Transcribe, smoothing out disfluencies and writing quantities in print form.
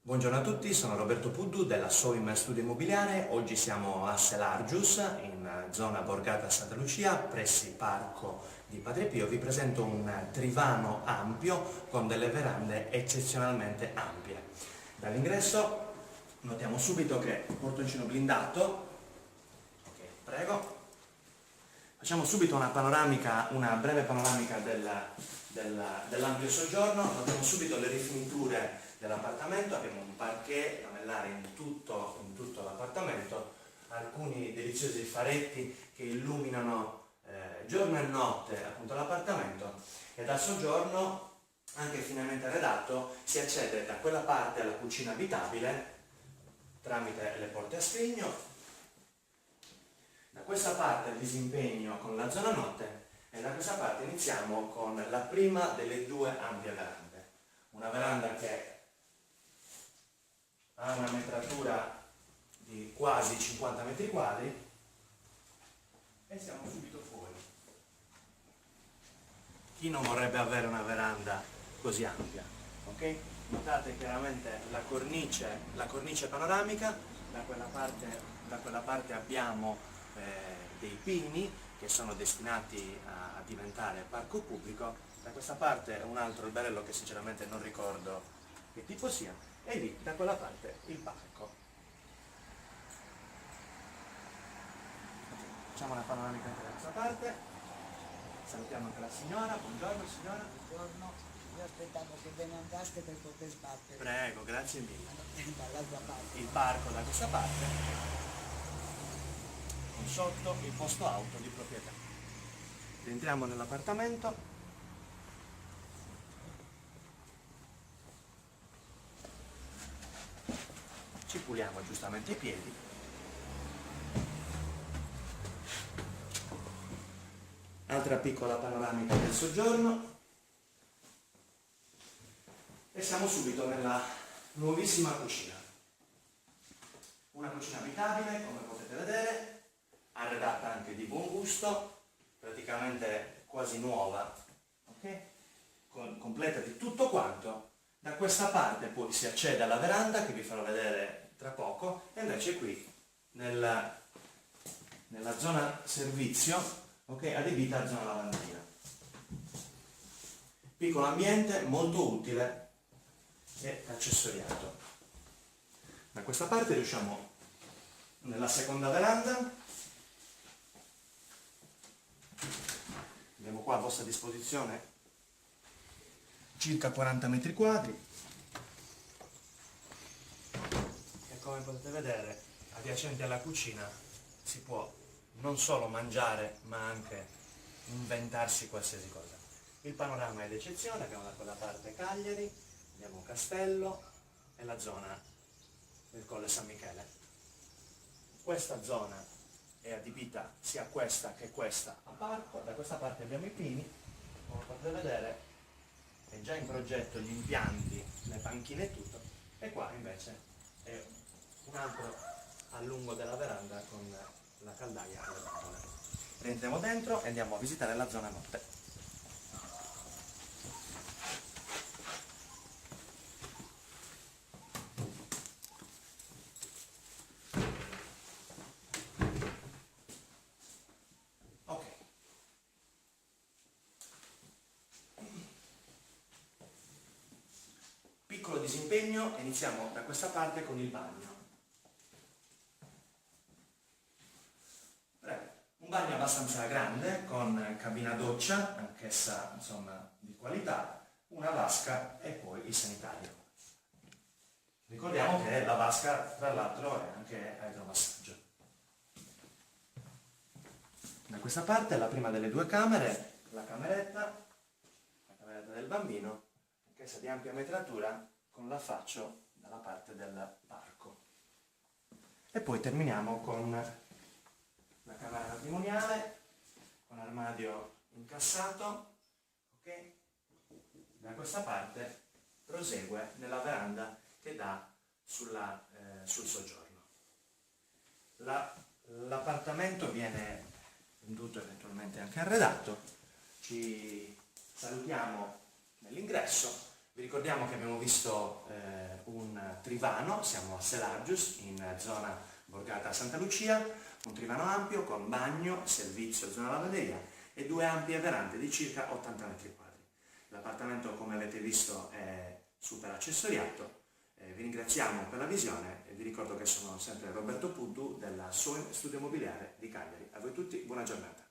Buongiorno a tutti, sono Roberto Puddu della Sovim Studio Immobiliare. Oggi siamo a Selargius, in zona Borgata Santa Lucia, pressi Parco di Padre Pio. Vi presento un trivano ampio con delle verande eccezionalmente ampie. Dall'ingresso notiamo subito che portoncino blindato. Ok, prego. Facciamo subito una breve panoramica dell'ampio soggiorno. Notiamo subito le rifiniture dell'appartamento. Abbiamo un parquet lamellare in tutto l'appartamento, alcuni deliziosi faretti che illuminano giorno e notte appunto l'appartamento, e dal soggiorno, anche finemente arredato, si accede da quella parte alla cucina abitabile tramite le porte a scrigno. Da questa parte il disimpegno con la zona notte, e da questa parte iniziamo con la prima delle due ampie verande. Una veranda che ha una metratura di quasi 50 metri quadri e siamo subito fuori. Chi non vorrebbe avere una veranda così ampia? Ok? Notate chiaramente la cornice panoramica. Da quella parte abbiamo dei pini che sono destinati a diventare parco pubblico. Da questa parte un altro alberello che sinceramente non ricordo che tipo sia, e lì da quella parte il parco. Facciamo una panoramica anche da questa parte. Salutiamo anche la signora. Buongiorno signora. Buongiorno, io aspettavo che ve ne andaste per poter sbattere. Prego, grazie mille. Dall'altra parte. Il parco da questa parte, con sotto il posto auto di proprietà. Entriamo nell'appartamento. Ci puliamo giustamente i piedi. Altra piccola panoramica del soggiorno. E siamo subito nella nuovissima cucina. Una cucina abitabile, come potete vedere, arredata anche di buon gusto, praticamente quasi nuova, ok? Completa di tutto quanto. Da questa parte poi si accede alla veranda, che vi farò vedere tra poco, e invece qui nella zona servizio, ok, adibita a zona lavandina. Piccolo ambiente molto utile e accessoriato. Da questa parte riusciamo nella seconda veranda. Abbiamo qua a vostra disposizione circa 40 metri quadri, e come potete vedere, adiacente alla cucina si può non solo mangiare ma anche inventarsi qualsiasi cosa. Il panorama è d'eccezione. Abbiamo da quella parte Cagliari, abbiamo un castello e la zona del Colle San Michele. Questa zona è adibita sia questa che questa a parco. Da questa parte abbiamo i pini, come potete vedere è già in progetto gli impianti, le panchine e tutto, e qua invece è un altro allungo della veranda con la caldaia alle ventole. Rientriamo dentro e andiamo a visitare la zona notte. Piccolo disimpegno, e iniziamo da questa parte con il bagno. Prego. Un bagno abbastanza grande, con cabina doccia, anch'essa insomma di qualità, una vasca e poi il sanitario. Ricordiamo che la vasca tra l'altro è anche a idromassaggio. Da questa parte è la prima delle due camere, la cameretta del bambino, anch'essa di ampia metratura, con l'affaccio dalla parte del parco. E poi terminiamo con la camera matrimoniale, con armadio incassato, ok? Da questa parte prosegue nella veranda che dà sul soggiorno. L'appartamento viene venduto, eventualmente anche arredato. Ci salutiamo nell'ingresso. Vi ricordiamo che abbiamo visto un trivano, siamo a Selargius in zona Borgata Santa Lucia, un trivano ampio con bagno, servizio, zona lavanderia e due ampie verande di circa 80 metri quadri. L'appartamento, come avete visto, è super accessoriato. Vi ringraziamo per la visione e vi ricordo che sono sempre Roberto Puddu della Soim Studio Immobiliare di Cagliari. A voi tutti buona giornata.